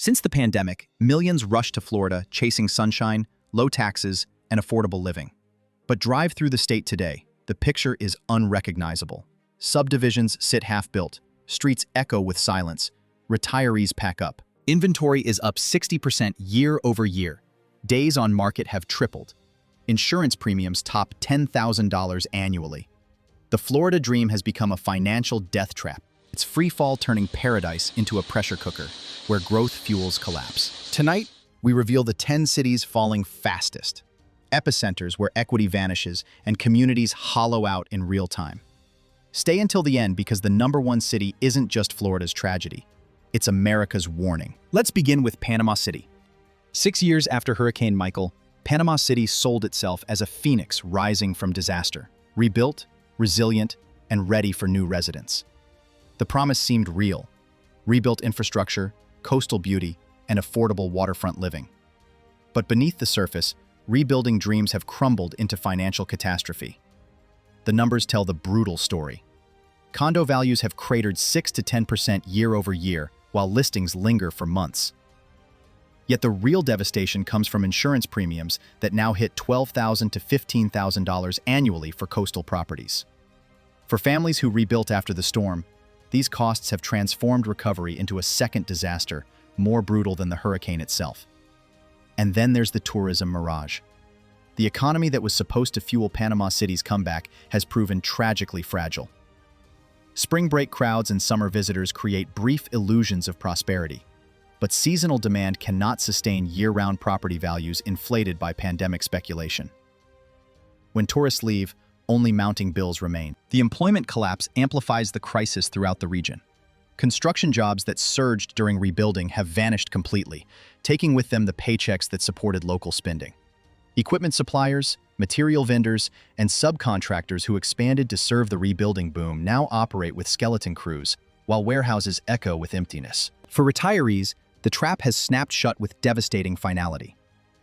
Since the pandemic, millions rushed to Florida chasing sunshine, low taxes, and affordable living. But drive through the state today, the picture is unrecognizable. Subdivisions sit half-built, streets echo with silence, retirees pack up. Inventory is up 60% year over year. Days on market have tripled. Insurance premiums top $10,000 annually. The Florida dream has become a financial death trap. It's free fall turning paradise into a pressure cooker, where growth fuels collapse. Tonight, we reveal the 10 cities falling fastest. Epicenters where equity vanishes and communities hollow out in real time. Stay until the end because the #1 city isn't just Florida's tragedy. It's America's warning. Let's begin with Panama City. 6 years after Hurricane Michael, Panama City sold itself as a phoenix rising from disaster, rebuilt, resilient, and ready for new residents. The promise seemed real: rebuilt infrastructure, coastal beauty, and affordable waterfront living. But beneath the surface, rebuilding dreams have crumbled into financial catastrophe. The numbers tell the brutal story. Condo values have cratered 6 to 10% year over year, while listings linger for months. Yet the real devastation comes from insurance premiums that now hit $12,000 to $15,000 annually for coastal properties. For families who rebuilt after the storm, these costs have transformed recovery into a second disaster, more brutal than the hurricane itself. And then there's the tourism mirage. The economy that was supposed to fuel Panama City's comeback has proven tragically fragile. Spring break crowds and summer visitors create brief illusions of prosperity, but seasonal demand cannot sustain year-round property values inflated by pandemic speculation. When tourists leave, only mounting bills remain. The employment collapse amplifies the crisis throughout the region. Construction jobs that surged during rebuilding have vanished completely, taking with them the paychecks that supported local spending. Equipment suppliers, material vendors, and subcontractors who expanded to serve the rebuilding boom now operate with skeleton crews, while warehouses echo with emptiness. For retirees, the trap has snapped shut with devastating finality.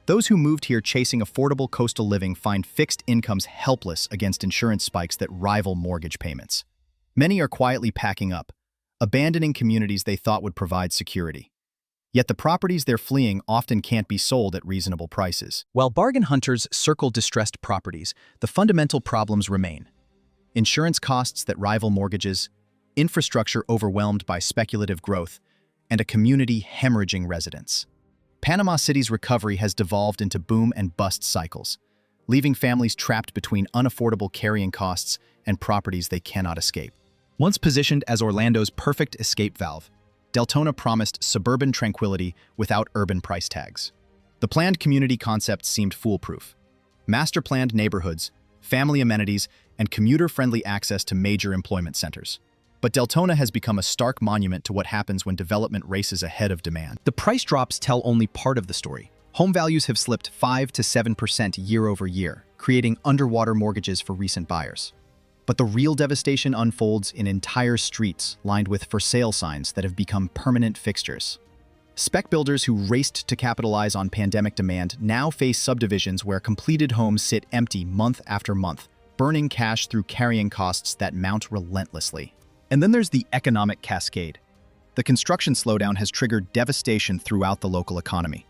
Those who moved here chasing affordable coastal living find fixed incomes helpless against insurance spikes that rival mortgage payments. Many are quietly packing up, abandoning communities they thought would provide security. Yet the properties they're fleeing often can't be sold at reasonable prices. While bargain hunters circle distressed properties, the fundamental problems remain. Insurance costs that rival mortgages, infrastructure overwhelmed by speculative growth, and a community hemorrhaging residents. Panama City's recovery has devolved into boom and bust cycles, leaving families trapped between unaffordable carrying costs and properties they cannot escape. Once positioned as Orlando's perfect escape valve, Deltona promised suburban tranquility without urban price tags. The planned community concept seemed foolproof. Master-planned neighborhoods, family amenities, and commuter-friendly access to major employment centers. But Deltona has become a stark monument to what happens when development races ahead of demand. The price drops tell only part of the story. Home values have slipped 5 to 7% year over year, creating underwater mortgages for recent buyers. But the real devastation unfolds in entire streets lined with for sale signs that have become permanent fixtures. Spec builders who raced to capitalize on pandemic demand now face subdivisions where completed homes sit empty month after month, burning cash through carrying costs that mount relentlessly. And then there's the economic cascade. The construction slowdown has triggered devastation throughout the local economy.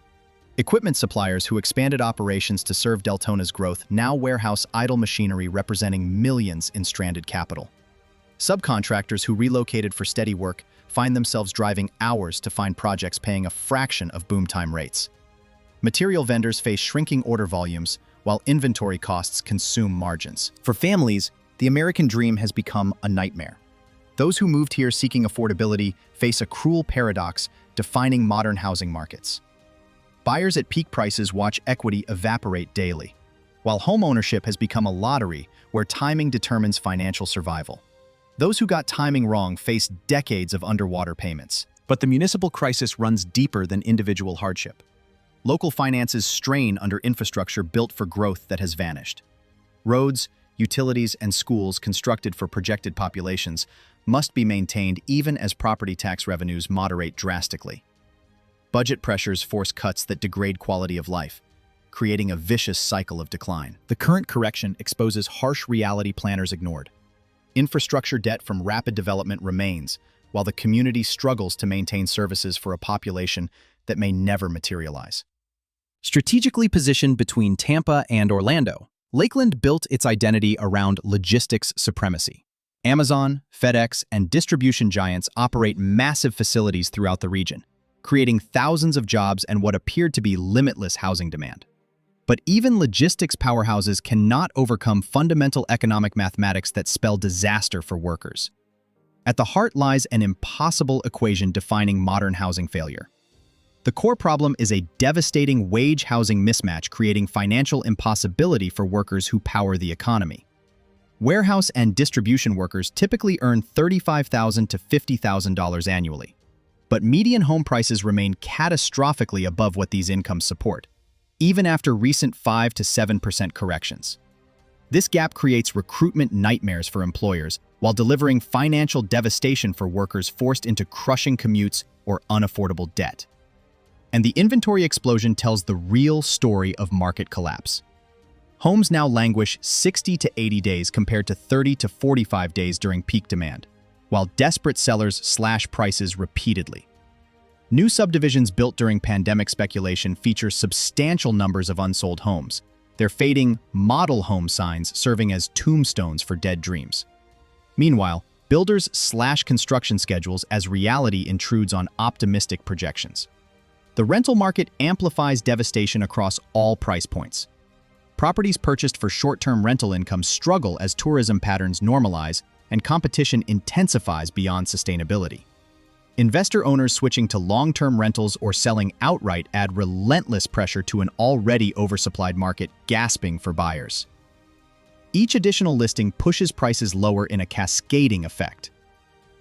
Equipment suppliers who expanded operations to serve Deltona's growth now warehouse idle machinery representing millions in stranded capital. Subcontractors who relocated for steady work find themselves driving hours to find projects paying a fraction of boom time rates. Material vendors face shrinking order volumes, while inventory costs consume margins. For families, the American dream has become a nightmare. Those who moved here seeking affordability face a cruel paradox defining modern housing markets. Buyers at peak prices watch equity evaporate daily, while home ownership has become a lottery where timing determines financial survival. Those who got timing wrong face decades of underwater payments. But the municipal crisis runs deeper than individual hardship. Local finances strain under infrastructure built for growth that has vanished. Roads, utilities, and schools constructed for projected populations must be maintained even as property tax revenues moderate drastically. Budget pressures force cuts that degrade quality of life, creating a vicious cycle of decline. The current correction exposes harsh reality planners ignored. Infrastructure debt from rapid development remains, while the community struggles to maintain services for a population that may never materialize. Strategically positioned between Tampa and Orlando, Lakeland built its identity around logistics supremacy. Amazon, FedEx, and distribution giants operate massive facilities throughout the region, creating thousands of jobs and what appeared to be limitless housing demand. But even logistics powerhouses cannot overcome fundamental economic mathematics that spell disaster for workers. At the heart lies an impossible equation defining modern housing failure. The core problem is a devastating wage-housing mismatch creating financial impossibility for workers who power the economy. Warehouse and distribution workers typically earn $35,000 to $50,000 annually, but median home prices remain catastrophically above what these incomes support, even after recent 5 to 7% corrections. This gap creates recruitment nightmares for employers while delivering financial devastation for workers forced into crushing commutes or unaffordable debt. And the inventory explosion tells the real story of market collapse. Homes now languish 60 to 80 days compared to 30 to 45 days during peak demand, while desperate sellers slash prices repeatedly. New subdivisions built during pandemic speculation feature substantial numbers of unsold homes, their fading model home signs serving as tombstones for dead dreams. Meanwhile, builders slash construction schedules as reality intrudes on optimistic projections. The rental market amplifies devastation across all price points. Properties purchased for short-term rental income struggle as tourism patterns normalize and competition intensifies beyond sustainability. Investor owners switching to long-term rentals or selling outright add relentless pressure to an already oversupplied market gasping for buyers. Each additional listing pushes prices lower in a cascading effect.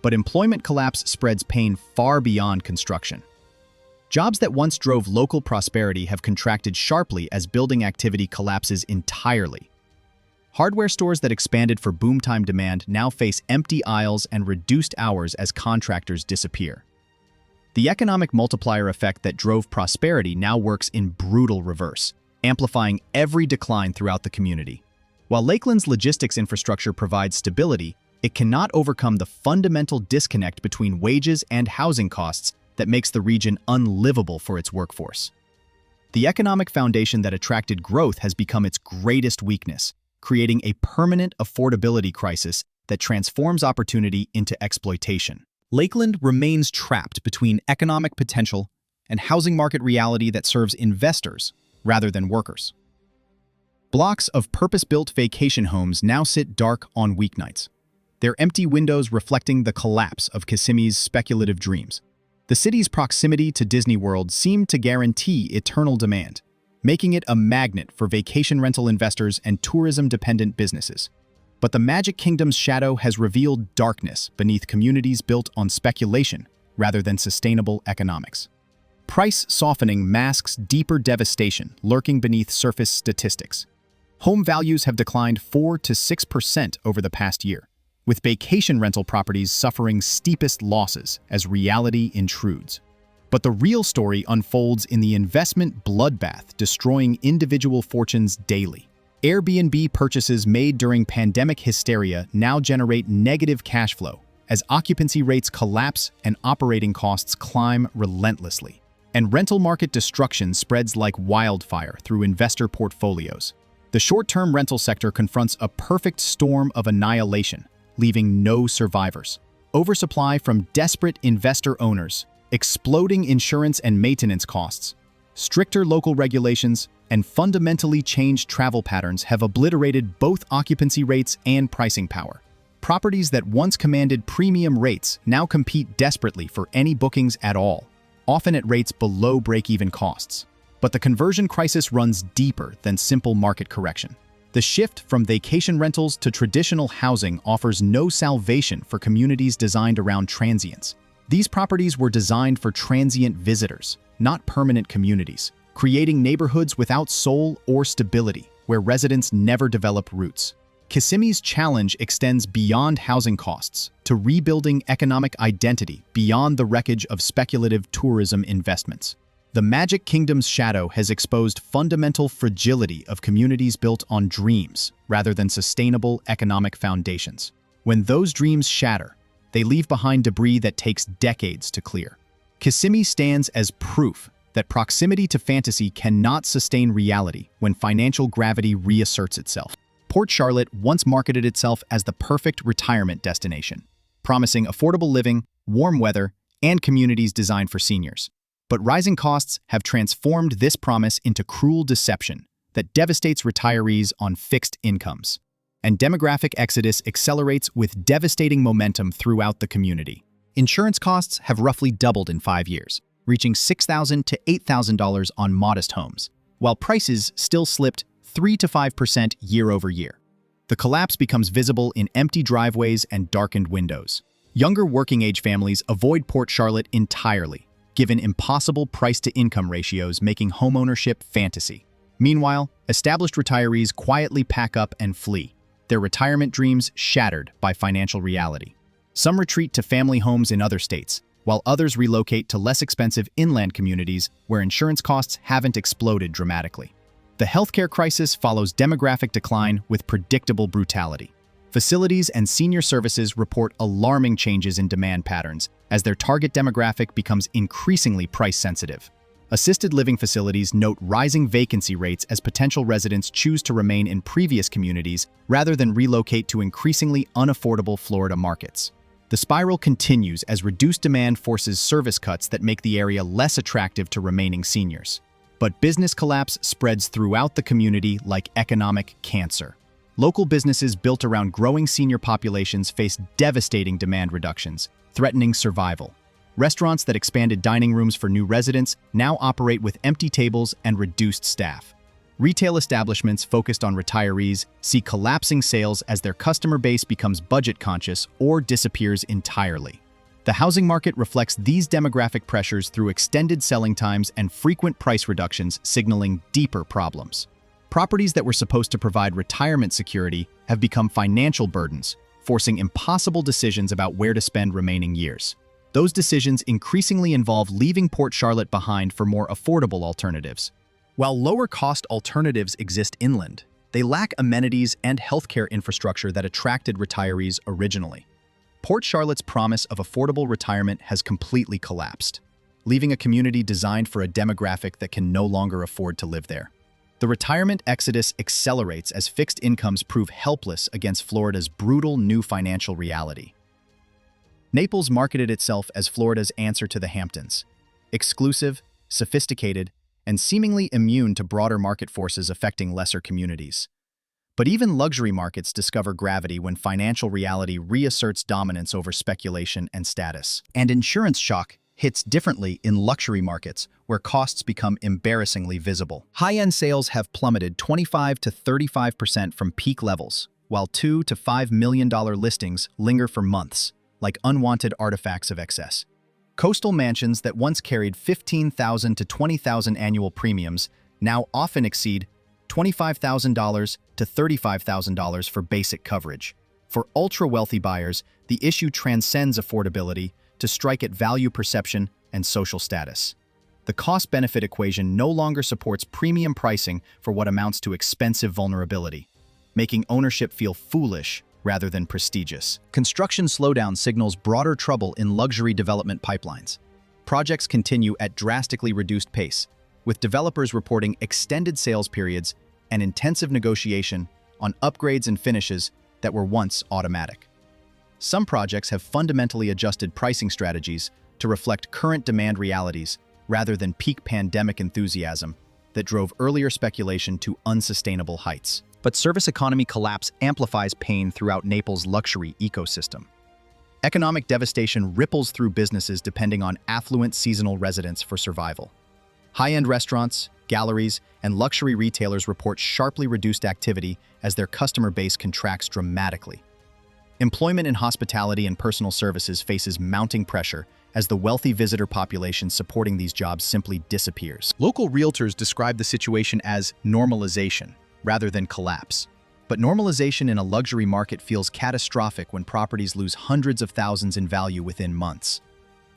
But employment collapse spreads pain far beyond construction. Jobs that once drove local prosperity have contracted sharply as building activity collapses entirely. Hardware stores that expanded for boom-time demand now face empty aisles and reduced hours as contractors disappear. The economic multiplier effect that drove prosperity now works in brutal reverse, amplifying every decline throughout the community. While Lakeland's logistics infrastructure provides stability, it cannot overcome the fundamental disconnect between wages and housing costs that makes the region unlivable for its workforce. The economic foundation that attracted growth has become its greatest weakness, creating a permanent affordability crisis that transforms opportunity into exploitation. Lakeland remains trapped between economic potential and housing market reality that serves investors rather than workers. Blocks of purpose-built vacation homes now sit dark on weeknights, their empty windows reflecting the collapse of Kissimmee's speculative dreams. The city's proximity to Disney World seemed to guarantee eternal demand, making it a magnet for vacation rental investors and tourism-dependent businesses. But the Magic Kingdom's shadow has revealed darkness beneath communities built on speculation rather than sustainable economics. Price softening masks deeper devastation lurking beneath surface statistics. Home values have declined 4 to 6% over the past year, with vacation rental properties suffering steepest losses as reality intrudes. But the real story unfolds in the investment bloodbath destroying individual fortunes daily. Airbnb purchases made during pandemic hysteria now generate negative cash flow as occupancy rates collapse and operating costs climb relentlessly. And rental market destruction spreads like wildfire through investor portfolios. The short-term rental sector confronts a perfect storm of annihilation, leaving no survivors. Oversupply from desperate investor owners, exploding insurance and maintenance costs, stricter local regulations, and fundamentally changed travel patterns have obliterated both occupancy rates and pricing power. Properties that once commanded premium rates now compete desperately for any bookings at all, often at rates below break-even costs. But the conversion crisis runs deeper than simple market correction. The shift from vacation rentals to traditional housing offers no salvation for communities designed around transients. These properties were designed for transient visitors, not permanent communities, creating neighborhoods without soul or stability, where residents never develop roots. Kissimmee's challenge extends beyond housing costs to rebuilding economic identity beyond the wreckage of speculative tourism investments. The Magic Kingdom's shadow has exposed fundamental fragility of communities built on dreams rather than sustainable economic foundations. When those dreams shatter, they leave behind debris that takes decades to clear. Kissimmee stands as proof that proximity to fantasy cannot sustain reality when financial gravity reasserts itself. Port Charlotte once marketed itself as the perfect retirement destination, promising affordable living, warm weather, and communities designed for seniors. But rising costs have transformed this promise into cruel deception that devastates retirees on fixed incomes. And demographic exodus accelerates with devastating momentum throughout the community. Insurance costs have roughly doubled in 5 years, reaching $6,000 to $8,000 on modest homes, while prices still slipped 3 to 5% year over year. The collapse becomes visible in empty driveways and darkened windows. Younger working-age families avoid Port Charlotte entirely, given impossible price-to-income ratios making homeownership fantasy. Meanwhile, established retirees quietly pack up and flee, their retirement dreams shattered by financial reality. Some retreat to family homes in other states, while others relocate to less expensive inland communities where insurance costs haven't exploded dramatically. The healthcare crisis follows demographic decline with predictable brutality. Facilities and senior services report alarming changes in demand patterns as their target demographic becomes increasingly price-sensitive. Assisted living facilities note rising vacancy rates as potential residents choose to remain in previous communities rather than relocate to increasingly unaffordable Florida markets. The spiral continues as reduced demand forces service cuts that make the area less attractive to remaining seniors. But business collapse spreads throughout the community like economic cancer. Local businesses built around growing senior populations face devastating demand reductions, threatening survival. Restaurants that expanded dining rooms for new residents now operate with empty tables and reduced staff. Retail establishments focused on retirees see collapsing sales as their customer base becomes budget-conscious or disappears entirely. The housing market reflects these demographic pressures through extended selling times and frequent price reductions, signaling deeper problems. Properties that were supposed to provide retirement security have become financial burdens, forcing impossible decisions about where to spend remaining years. Those decisions increasingly involve leaving Port Charlotte behind for more affordable alternatives. While lower-cost alternatives exist inland, they lack amenities and healthcare infrastructure that attracted retirees originally. Port Charlotte's promise of affordable retirement has completely collapsed, leaving a community designed for a demographic that can no longer afford to live there. The retirement exodus accelerates as fixed incomes prove helpless against Florida's brutal new financial reality. Naples marketed itself as Florida's answer to the Hamptons, exclusive, sophisticated, and seemingly immune to broader market forces affecting lesser communities. But even luxury markets discover gravity when financial reality reasserts dominance over speculation and status. And insurance shock hits differently in luxury markets, where costs become embarrassingly visible. High-end sales have plummeted 25 to 35% from peak levels, while $2 to $5 million listings linger for months, like unwanted artifacts of excess. Coastal mansions that once carried $15,000 to $20,000 annual premiums now often exceed $25,000 to $35,000 for basic coverage. For ultra-wealthy buyers, the issue transcends affordability to strike at value perception and social status. The cost-benefit equation no longer supports premium pricing for what amounts to expensive vulnerability, making ownership feel foolish rather than prestigious. Construction slowdown signals broader trouble in luxury development pipelines. Projects continue at drastically reduced pace, with developers reporting extended sales periods and intensive negotiation on upgrades and finishes that were once automatic. Some projects have fundamentally adjusted pricing strategies to reflect current demand realities rather than peak pandemic enthusiasm that drove earlier speculation to unsustainable heights. But service economy collapse amplifies pain throughout Naples' luxury ecosystem. Economic devastation ripples through businesses depending on affluent seasonal residents for survival. High-end restaurants, galleries, and luxury retailers report sharply reduced activity as their customer base contracts dramatically. Employment in hospitality and personal services faces mounting pressure as the wealthy visitor population supporting these jobs simply disappears. Local realtors describe the situation as normalization rather than collapse. But normalization in a luxury market feels catastrophic when properties lose hundreds of thousands in value within months.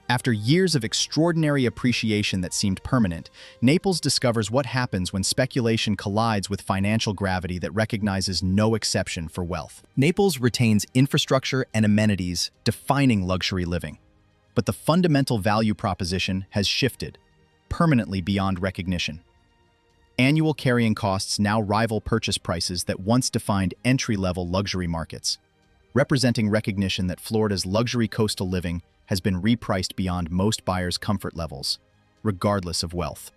After years of extraordinary appreciation that seemed permanent, Naples discovers what happens when speculation collides with financial gravity that recognizes no exception for wealth. Naples retains infrastructure and amenities defining luxury living. But the fundamental value proposition has shifted, permanently beyond recognition. Annual carrying costs now rival purchase prices that once defined entry-level luxury markets, representing recognition that Florida's luxury coastal living has been repriced beyond most buyers' comfort levels, regardless of wealth.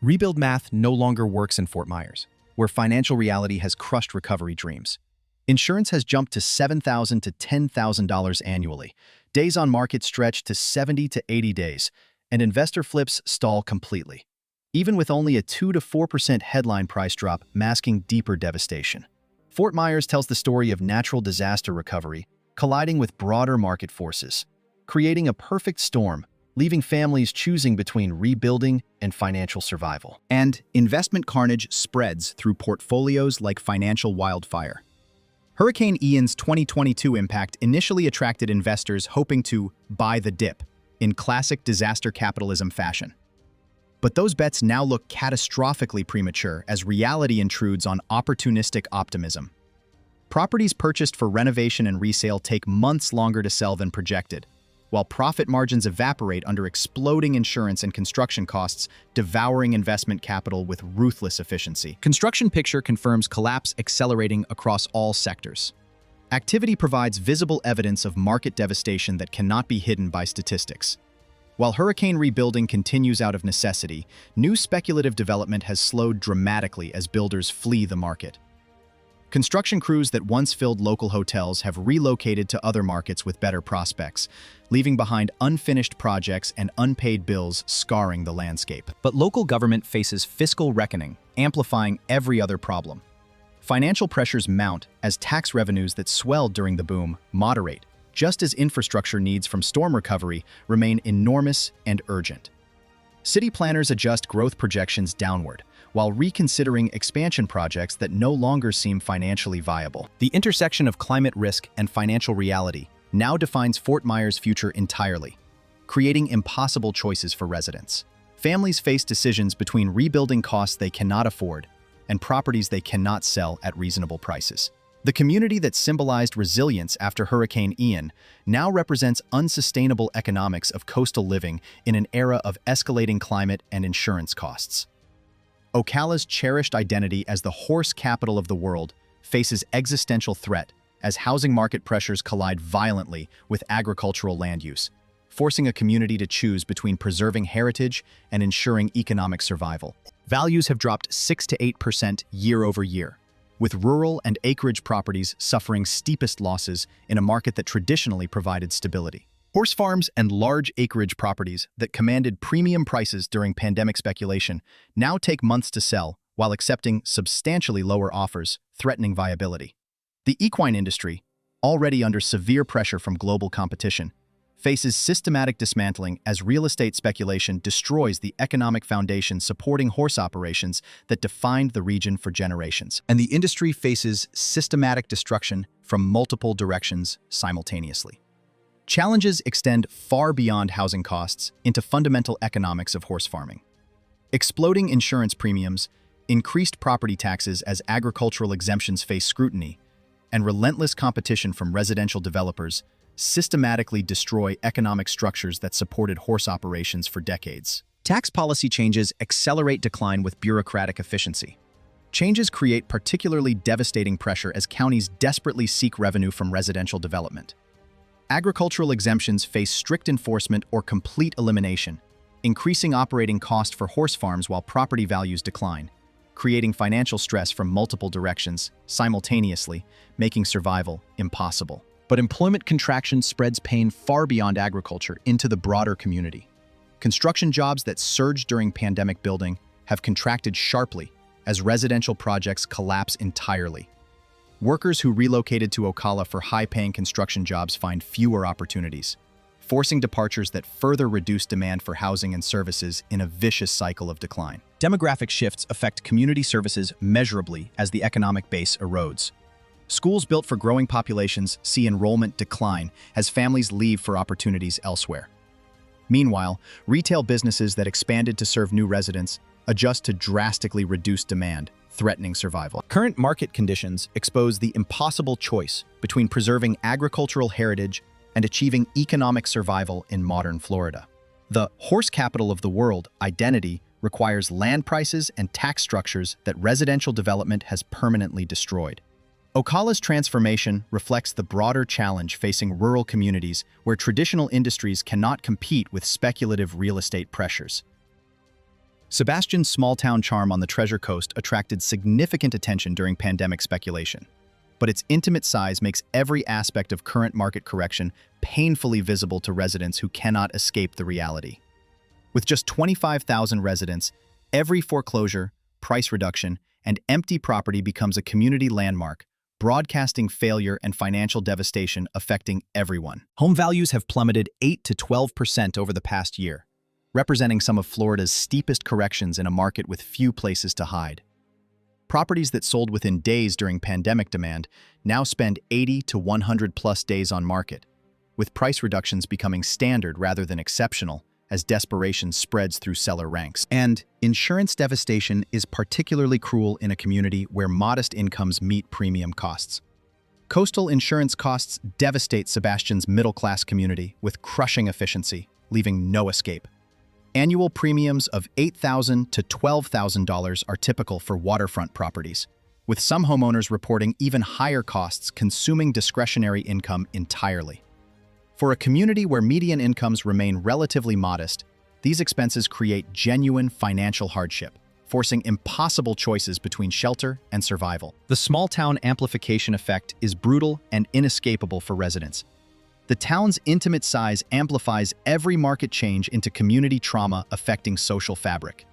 Rebuild math no longer works in Fort Myers, where financial reality has crushed recovery dreams. Insurance has jumped to $7,000 to $10,000 annually. Days on market stretch to 70 to 80 days, and investor flips stall completely, even with only a 2 to 4% headline price drop masking deeper devastation. Fort Myers tells the story of natural disaster recovery colliding with broader market forces, creating a perfect storm, leaving families choosing between rebuilding and financial survival. And investment carnage spreads through portfolios like financial wildfire. Hurricane Ian's 2022 impact initially attracted investors hoping to buy the dip in classic disaster capitalism fashion. But those bets now look catastrophically premature as reality intrudes on opportunistic optimism. Properties purchased for renovation and resale take months longer to sell than projected, while profit margins evaporate under exploding insurance and construction costs, devouring investment capital with ruthless efficiency. Construction picture confirms collapse accelerating across all sectors. Activity provides visible evidence of market devastation that cannot be hidden by statistics. While hurricane rebuilding continues out of necessity, new speculative development has slowed dramatically as builders flee the market. Construction crews that once filled local hotels have relocated to other markets with better prospects, leaving behind unfinished projects and unpaid bills scarring the landscape. But local government faces fiscal reckoning, amplifying every other problem. Financial pressures mount as tax revenues that swelled during the boom moderate, just as infrastructure needs from storm recovery remain enormous and urgent. City planners adjust growth projections downward, while reconsidering expansion projects that no longer seem financially viable. The intersection of climate risk and financial reality now defines Fort Myers' future entirely, creating impossible choices for residents. Families face decisions between rebuilding costs they cannot afford and properties they cannot sell at reasonable prices. The community that symbolized resilience after Hurricane Ian now represents unsustainable economics of coastal living in an era of escalating climate and insurance costs. Ocala's cherished identity as the horse capital of the world faces existential threat as housing market pressures collide violently with agricultural land use, forcing a community to choose between preserving heritage and ensuring economic survival. Values have dropped 6 to 8% year over year, with rural and acreage properties suffering steepest losses in a market that traditionally provided stability. Horse farms and large acreage properties that commanded premium prices during pandemic speculation now take months to sell while accepting substantially lower offers, threatening viability. The equine industry, already under severe pressure from global competition, faces systematic dismantling as real estate speculation destroys the economic foundation supporting horse operations that defined the region for generations. And the industry faces systematic destruction from multiple directions simultaneously. Challenges extend far beyond housing costs into fundamental economics of horse farming. Exploding insurance premiums, increased property taxes as agricultural exemptions face scrutiny, and relentless competition from residential developers systematically destroy economic structures that supported horse operations for decades. Tax policy changes accelerate decline with bureaucratic efficiency. Changes create particularly devastating pressure as counties desperately seek revenue from residential development. Agricultural exemptions face strict enforcement or complete elimination, increasing operating cost for horse farms while property values decline, creating financial stress from multiple directions simultaneously, making survival impossible. But employment contraction spreads pain far beyond agriculture into the broader community. Construction jobs that surged during pandemic building have contracted sharply as residential projects collapse entirely. Workers who relocated to Ocala for high-paying construction jobs find fewer opportunities, forcing departures that further reduce demand for housing and services in a vicious cycle of decline. Demographic shifts affect community services measurably as the economic base erodes. Schools built for growing populations see enrollment decline as families leave for opportunities elsewhere. Meanwhile, retail businesses that expanded to serve new residents adjust to drastically reduced demand, threatening survival. Current market conditions expose the impossible choice between preserving agricultural heritage and achieving economic survival in modern Florida. The horse capital of the world identity requires land prices and tax structures that residential development has permanently destroyed. Ocala's transformation reflects the broader challenge facing rural communities where traditional industries cannot compete with speculative real estate pressures. Sebastian's small-town charm on the Treasure Coast attracted significant attention during pandemic speculation, but its intimate size makes every aspect of current market correction painfully visible to residents who cannot escape the reality. With just 25,000 residents, every foreclosure, price reduction, and empty property becomes a community landmark, broadcasting failure and financial devastation affecting everyone. Home values have plummeted 8 to 12% over the past year, representing some of Florida's steepest corrections in a market with few places to hide. Properties that sold within days during pandemic demand now spend 80 to 100 plus days on market, with price reductions becoming standard rather than exceptional as desperation spreads through seller ranks. And insurance devastation is particularly cruel in a community where modest incomes meet premium costs. Coastal insurance costs devastate Sebastian's middle-class community with crushing efficiency, leaving no escape. Annual premiums of $8,000 to $12,000 are typical for waterfront properties, with some homeowners reporting even higher costs consuming discretionary income entirely. For a community where median incomes remain relatively modest, these expenses create genuine financial hardship, forcing impossible choices between shelter and survival. The small-town amplification effect is brutal and inescapable for residents. The town's intimate size amplifies every market change into community trauma affecting social fabric.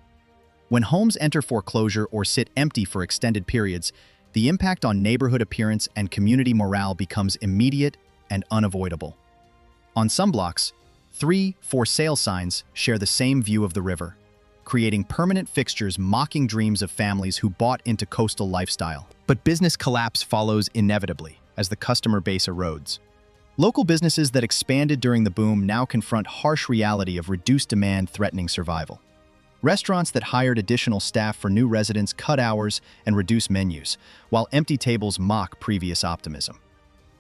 When homes enter foreclosure or sit empty for extended periods, the impact on neighborhood appearance and community morale becomes immediate and unavoidable. On some blocks, 3 for sale signs share the same view of the river, creating permanent fixtures mocking dreams of families who bought into coastal lifestyle. But business collapse follows inevitably as the customer base erodes. Local businesses that expanded during the boom now confront harsh reality of reduced demand threatening survival. Restaurants that hired additional staff for new residents cut hours and reduce menus, while empty tables mock previous optimism.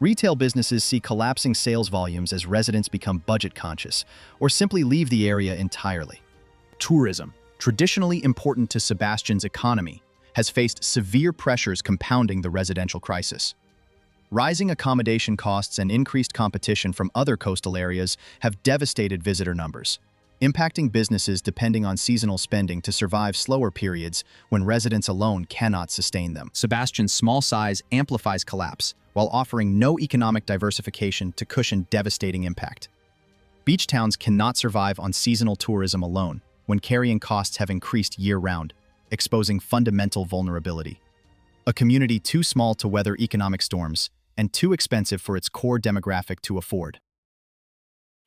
Retail businesses see collapsing sales volumes as residents become budget-conscious or simply leave the area entirely. Tourism, traditionally important to Sebastian's economy, has faced severe pressures compounding the residential crisis. Rising accommodation costs and increased competition from other coastal areas have devastated visitor numbers, impacting businesses depending on seasonal spending to survive slower periods when residents alone cannot sustain them. Sebastian's small size amplifies collapse, while offering no economic diversification to cushion devastating impact. Beach towns cannot survive on seasonal tourism alone when carrying costs have increased year-round, exposing fundamental vulnerability. A community too small to weather economic storms and too expensive for its core demographic to afford.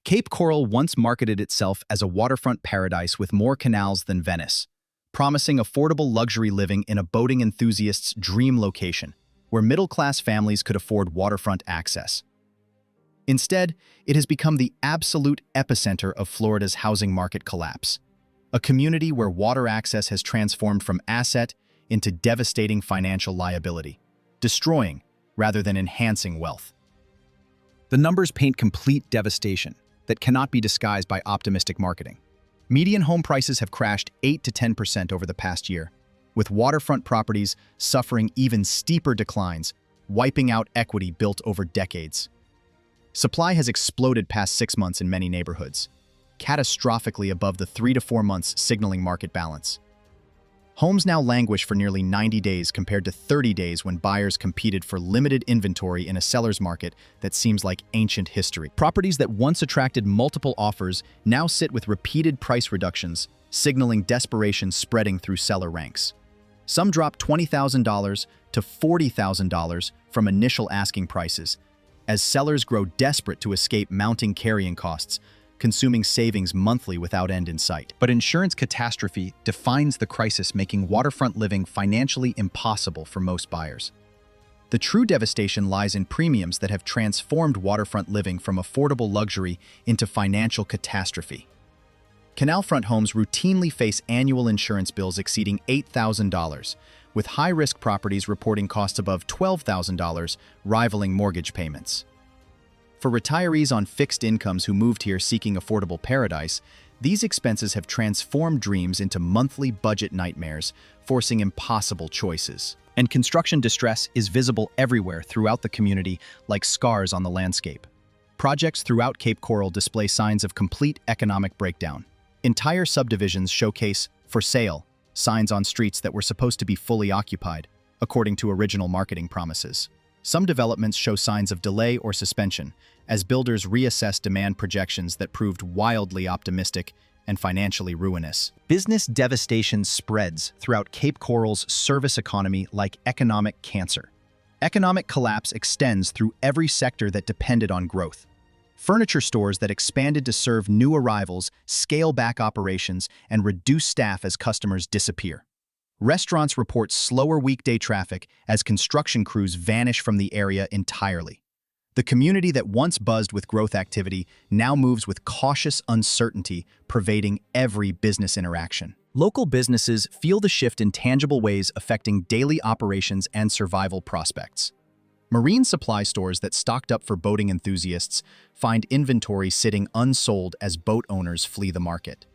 Cape Coral once marketed itself as a waterfront paradise with more canals than Venice, promising affordable luxury living in a boating enthusiast's dream location, where middle-class families could afford waterfront access. Instead, it has become the absolute epicenter of Florida's housing market collapse, a community where water access has transformed from asset into devastating financial liability, destroying rather than enhancing wealth. The numbers paint complete devastation that cannot be disguised by optimistic marketing. Median home prices have crashed 8 to 10% over the past year, with waterfront properties suffering even steeper declines, wiping out equity built over decades. Supply has exploded past 6 months in many neighborhoods, catastrophically above the 3 to 4 months signaling market balance. Homes now languish for nearly 90 days compared to 30 days when buyers competed for limited inventory in a seller's market that seems like ancient history. Properties that once attracted multiple offers now sit with repeated price reductions, signaling desperation spreading through seller ranks. Some drop $20,000 to $40,000 from initial asking prices, as sellers grow desperate to escape mounting carrying costs, consuming savings monthly without end in sight. But insurance catastrophe defines the crisis, making waterfront living financially impossible for most buyers. The true devastation lies in premiums that have transformed waterfront living from affordable luxury into financial catastrophe. Canal-front homes routinely face annual insurance bills exceeding $8,000, with high-risk properties reporting costs above $12,000, rivaling mortgage payments. For retirees on fixed incomes who moved here seeking affordable paradise, these expenses have transformed dreams into monthly budget nightmares, forcing impossible choices. And construction distress is visible everywhere throughout the community like scars on the landscape. Projects throughout Cape Coral display signs of complete economic breakdown. Entire subdivisions showcase "for sale" signs on streets that were supposed to be fully occupied, according to original marketing promises. Some developments show signs of delay or suspension, as builders reassess demand projections that proved wildly optimistic and financially ruinous. Business devastation spreads throughout Cape Coral's service economy like economic cancer. Economic collapse extends through every sector that depended on growth. Furniture stores that expanded to serve new arrivals scale back operations and reduce staff as customers disappear. Restaurants report slower weekday traffic as construction crews vanish from the area entirely. The community that once buzzed with growth activity now moves with cautious uncertainty pervading every business interaction. Local businesses feel the shift in tangible ways affecting daily operations and survival prospects. Marine supply stores that stocked up for boating enthusiasts find inventory sitting unsold as boat owners flee the market.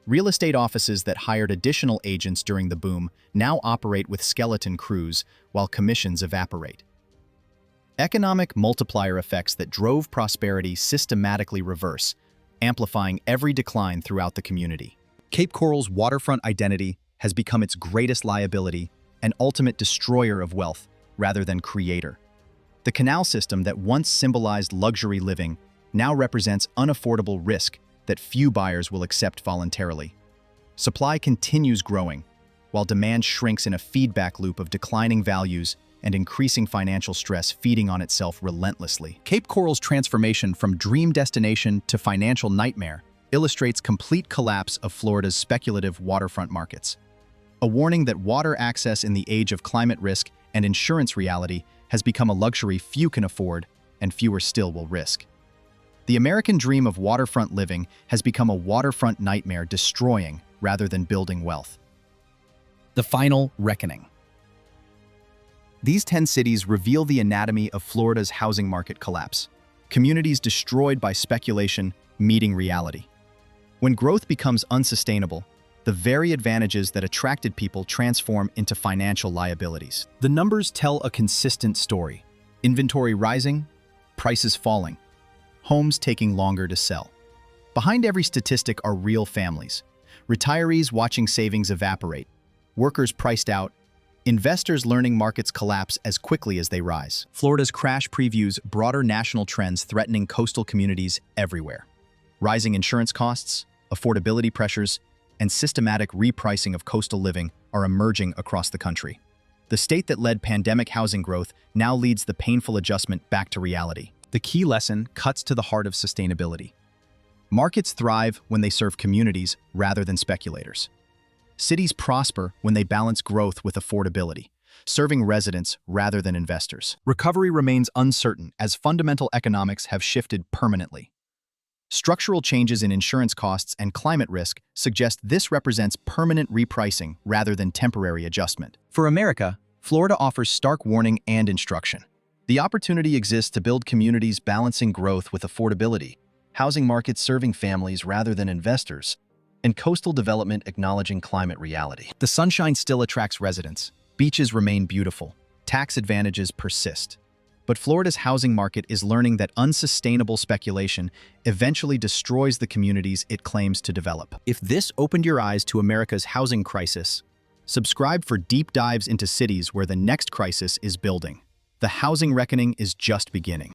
Real estate offices that hired additional agents during the boom now operate with skeleton crews while commissions evaporate. Economic multiplier effects that drove prosperity systematically reverse, amplifying every decline throughout the community. Cape Coral's waterfront identity has become its greatest liability, an ultimate destroyer of wealth rather than creator. The canal system that once symbolized luxury living now represents unaffordable risk that few buyers will accept voluntarily. Supply continues growing, while demand shrinks in a feedback loop of declining values and increasing financial stress feeding on itself relentlessly. Cape Coral's transformation from dream destination to financial nightmare illustrates complete collapse of Florida's speculative waterfront markets. A warning that water access in the age of climate risk and insurance reality has become a luxury few can afford and fewer still will risk. The American dream of waterfront living has become a waterfront nightmare, destroying rather than building wealth. The final reckoning. These 10 cities reveal the anatomy of Florida's housing market collapse. Communities destroyed by speculation meeting reality. When growth becomes unsustainable, the very advantages that attracted people transform into financial liabilities. The numbers tell a consistent story. Inventory rising, prices falling, homes taking longer to sell. Behind every statistic are real families. Retirees watching savings evaporate, workers priced out, investors learning markets collapse as quickly as they rise. Florida's crash previews broader national trends threatening coastal communities everywhere. Rising insurance costs, affordability pressures, and systematic repricing of coastal living are emerging across the country. The state that led pandemic housing growth now leads the painful adjustment back to reality. The key lesson cuts to the heart of sustainability. Markets thrive when they serve communities rather than speculators. Cities prosper when they balance growth with affordability, serving residents rather than investors. Recovery remains uncertain as fundamental economics have shifted permanently. Structural changes in insurance costs and climate risk suggest this represents permanent repricing rather than temporary adjustment. For America, Florida offers stark warning and instruction. The opportunity exists to build communities balancing growth with affordability, housing markets serving families rather than investors, and coastal development acknowledging climate reality. The sunshine still attracts residents. Beaches remain beautiful. Tax advantages persist. But Florida's housing market is learning that unsustainable speculation eventually destroys the communities it claims to develop. If this opened your eyes to America's housing crisis, subscribe for deep dives into cities where the next crisis is building. The housing reckoning is just beginning.